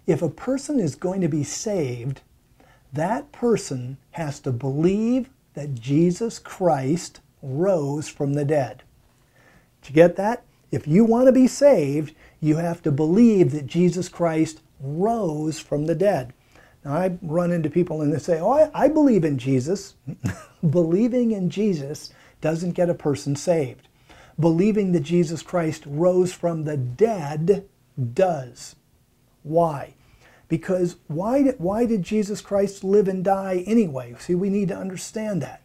If a person is going to be saved, that person has to believe that Jesus Christ rose from the dead. Did you get that? If you want to be saved, you have to believe that Jesus Christ rose from the dead. Now, I run into people and they say, oh, I believe in Jesus. Believing in Jesus doesn't get a person saved. Believing that Jesus Christ rose from the dead does. Why? Because why did Jesus Christ live and die anyway? See, we need to understand that.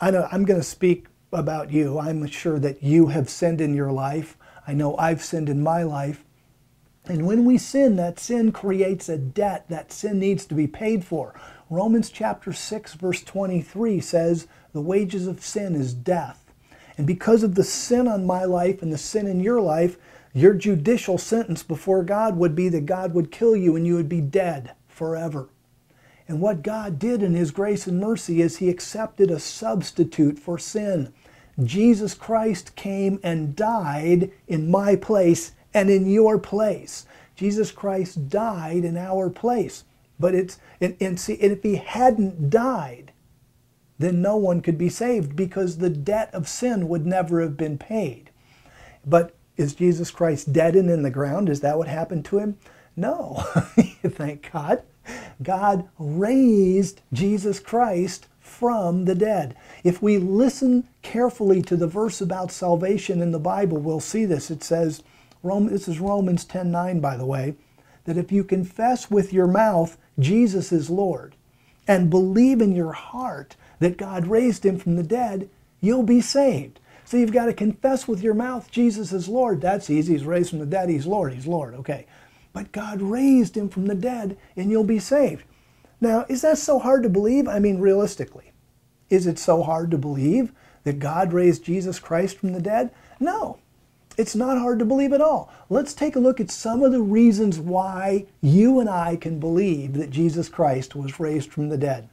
I'm going to speak about you. I'm sure that you have sinned in your life. I know I've sinned in my life. And when we sin, that sin creates a debt. That sin needs to be paid for. Romans chapter 6, verse 23 says, the wages of sin is death. And because of the sin on my life and the sin in your life, your judicial sentence before God would be that God would kill you and you would be dead forever. And what God did in His grace and mercy is He accepted a substitute for sin. Jesus Christ came and died in my place and in your place. Jesus Christ died in our place. But if He hadn't died, then no one could be saved because the debt of sin would never have been paid. But is Jesus Christ dead and in the ground? Is that what happened to Him? No. Thank God. God raised Jesus Christ from the dead. If we listen carefully to the verse about salvation in the Bible, we'll see this. It says, this is Romans 10:9, by the way, that if you confess with your mouth Jesus is Lord and believe in your heart that God raised Him from the dead, you'll be saved. So you've got to confess with your mouth Jesus is Lord. That's easy. He's raised from the dead. He's Lord. He's Lord. Okay. But God raised Him from the dead and you'll be saved. Now, is that so hard to believe? I mean, realistically, is it so hard to believe that God raised Jesus Christ from the dead? No, it's not hard to believe at all. Let's take a look at some of the reasons why you and I can believe that Jesus Christ was raised from the dead.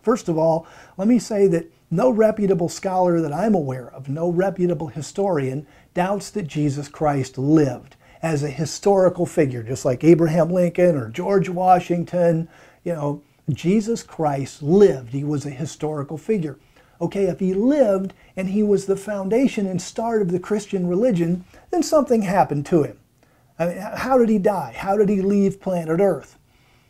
First of all, let me say that no reputable scholar that I'm aware of, no reputable historian, doubts that Jesus Christ lived as a historical figure, just like Abraham Lincoln or George Washington. You know, Jesus Christ lived. He was a historical figure. Okay, if He lived and He was the foundation and start of the Christian religion, then something happened to Him. I mean, how did He die? How did He leave planet Earth?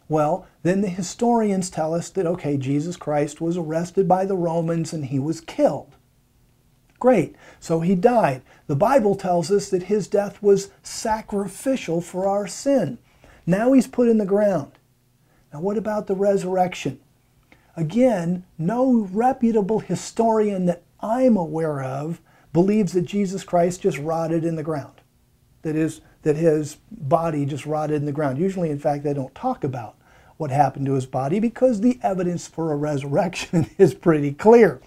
Well, then the historians tell us that, okay, Jesus Christ was arrested by the Romans and He was killed. Great, so He died. The Bible tells us that His death was sacrificial for our sin. Now He's put in the ground. Now what about the resurrection? Again, no reputable historian that I'm aware of believes that Jesus Christ just rotted in the ground. That His body just rotted in the ground. Usually, in fact, they don't talk about what happened to His body because the evidence for a resurrection is pretty clear.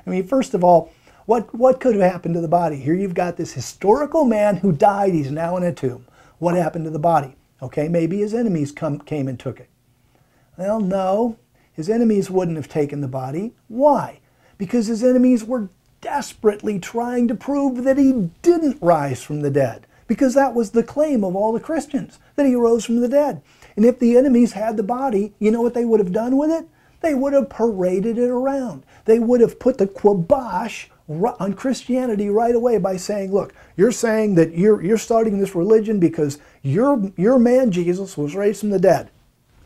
I mean, first of all, what could have happened to the body? Here you've got this historical man who died. He's now in a tomb. What happened to the body? Okay, maybe his enemies came and took it. Well, no. His enemies wouldn't have taken the body. Why? Because His enemies were desperately trying to prove that He didn't rise from the dead. Because that was the claim of all the Christians, that He rose from the dead. And if the enemies had the body, you know what they would have done with it? They would have paraded it around. They would have put the kibosh on Christianity right away by saying, look, you're saying that you're starting this religion because your man Jesus was raised from the dead.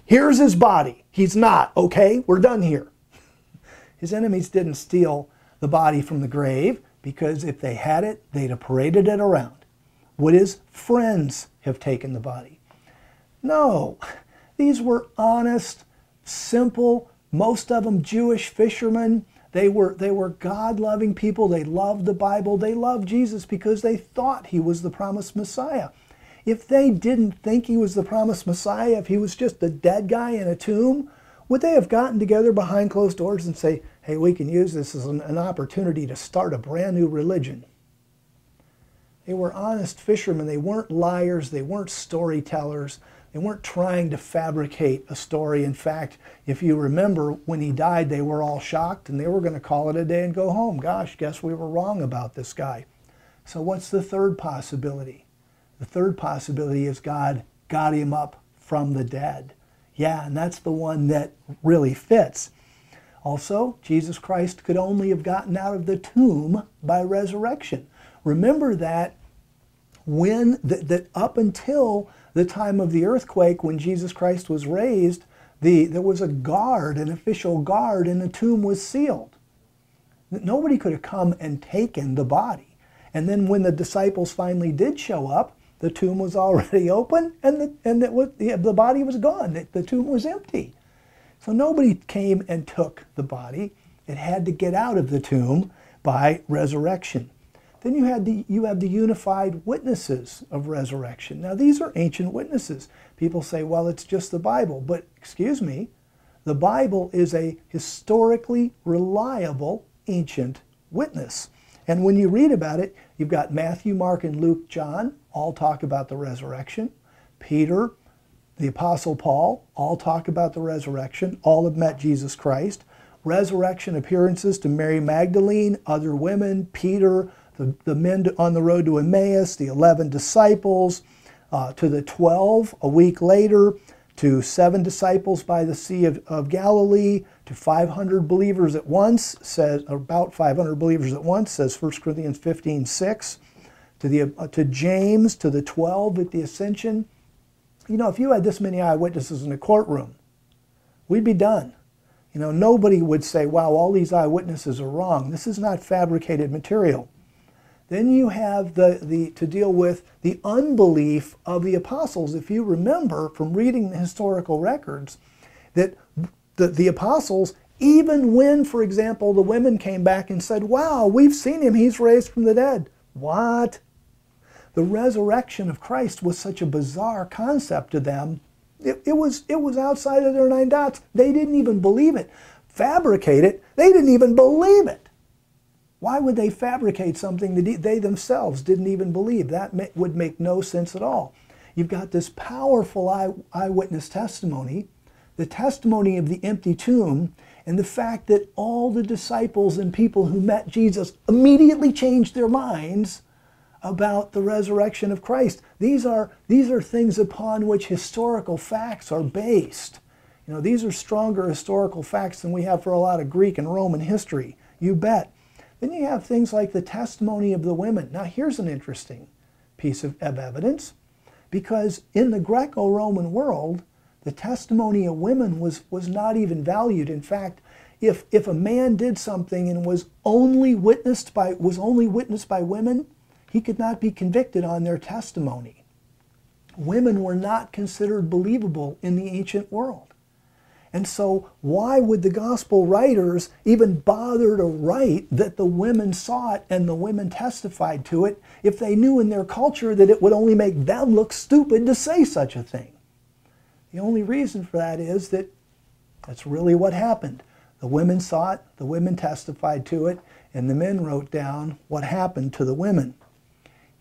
Here's His body. He's not, okay? We're done here. His enemies didn't steal the body from the grave because if they had it, they'd have paraded it around. Would His friends have taken the body? No. These were honest, simple, most of them Jewish fishermen. They were God-loving people. They loved the Bible. They loved Jesus because they thought He was the promised Messiah. If they didn't think He was the promised Messiah, if He was just a dead guy in a tomb, would they have gotten together behind closed doors and say, hey, we can use this as an opportunity to start a brand new religion? They were honest fishermen. They weren't liars. They weren't storytellers. They weren't trying to fabricate a story. In fact, if you remember, when He died, they were all shocked and they were going to call it a day and go home. Gosh, guess we were wrong about this guy. So what's the third possibility? The third possibility is God got Him up from the dead. Yeah, and that's the one that really fits. Also, Jesus Christ could only have gotten out of the tomb by resurrection. Remember that that up until the time of the earthquake, when Jesus Christ was raised, there was a guard, an official guard, and the tomb was sealed. Nobody could have come and taken the body. And then when the disciples finally did show up, the tomb was already open and the body was gone. The tomb was empty. So nobody came and took the body. It had to get out of the tomb by resurrection. Then you have the unified witnesses of resurrection. Now these are ancient witnesses. People say, well, it's just the Bible. But excuse me, the Bible is a historically reliable ancient witness. And when you read about it, you've got Matthew, Mark, and Luke, John, all talk about the resurrection. Peter, the Apostle Paul, all talk about the resurrection. All have met Jesus Christ. Resurrection appearances to Mary Magdalene, other women, Peter, the men on the road to Emmaus, the 11 disciples, to the 12 a week later, to 7 disciples by the Sea of Galilee, to 500 believers at once, says about 500 believers at once, says 1 Corinthians 15:6, to James, to the 12 at the Ascension. You know, if you had this many eyewitnesses in a courtroom, we'd be done. You know, nobody would say, wow, all these eyewitnesses are wrong. This is not fabricated material. Then you have to deal with the unbelief of the apostles. If you remember from reading the historical records, that the apostles, even when, for example, the women came back and said, wow, we've seen him, he's raised from the dead. What? The resurrection of Christ was such a bizarre concept to them. It was outside of their 9 dots. They didn't even believe it. Fabricate it, they didn't even believe it. Why would they fabricate something that they themselves didn't even believe? That would make no sense at all. You've got this powerful eyewitness testimony, the testimony of the empty tomb, and the fact that all the disciples and people who met Jesus immediately changed their minds about the resurrection of Christ. These are things upon which historical facts are based. You know, these are stronger historical facts than we have for a lot of Greek and Roman history. You bet. Then you have things like the testimony of the women. Now here's an interesting piece of evidence, because in the Greco-Roman world, the testimony of women was not even valued. In fact, if a man did something and was only witnessed by women, he could not be convicted on their testimony. Women were not considered believable in the ancient world. And so why would the gospel writers even bother to write that the women saw it and the women testified to it if they knew in their culture that it would only make them look stupid to say such a thing? The only reason for that is that that's really what happened. The women saw it, the women testified to it, and the men wrote down what happened to the women.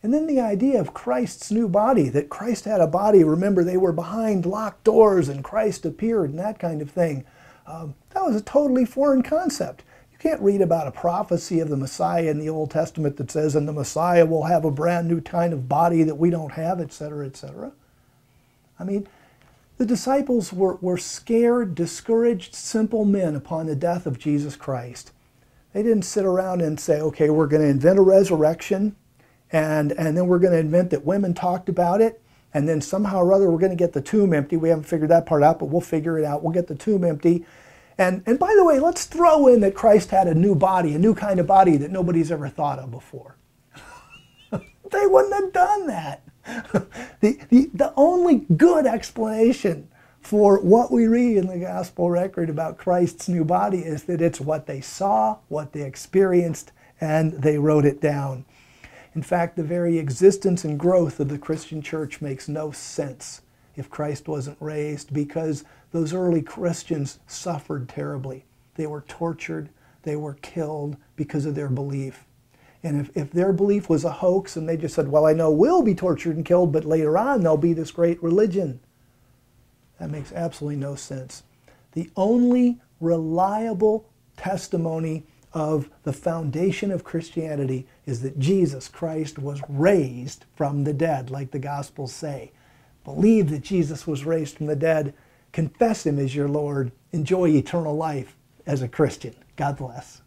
And then the idea of Christ's new body, that Christ had a body. Remember, they were behind locked doors and Christ appeared and that kind of thing. That was a totally foreign concept. You can't read about a prophecy of the Messiah in the Old Testament that says, and the Messiah will have a brand new kind of body that we don't have, etc., etc. I mean, the disciples were scared, discouraged, simple men upon the death of Jesus Christ. They didn't sit around and say, okay, we're going to invent a resurrection, and then we're going to invent that women talked about it, and then somehow or other we're going to get the tomb empty. We haven't figured that part out, but we'll figure it out. We'll get the tomb empty. And by the way, let's throw in that Christ had a new body, a new kind of body that nobody's ever thought of before. They wouldn't have done that. The only good explanation for what we read in the gospel record about Christ's new body is that it's what they saw, what they experienced, and they wrote it down. In fact, the very existence and growth of the Christian church makes no sense if Christ wasn't raised, because those early Christians suffered terribly. They were tortured, they were killed because of their belief. And if their belief was a hoax and they just said, well, I know we'll be tortured and killed, but later on there'll be this great religion, that makes absolutely no sense. The only reliable testimony of the foundation of Christianity is that Jesus Christ was raised from the dead, like the Gospels say. Believe that Jesus was raised from the dead. Confess him as your Lord. Enjoy eternal life as a Christian. God bless.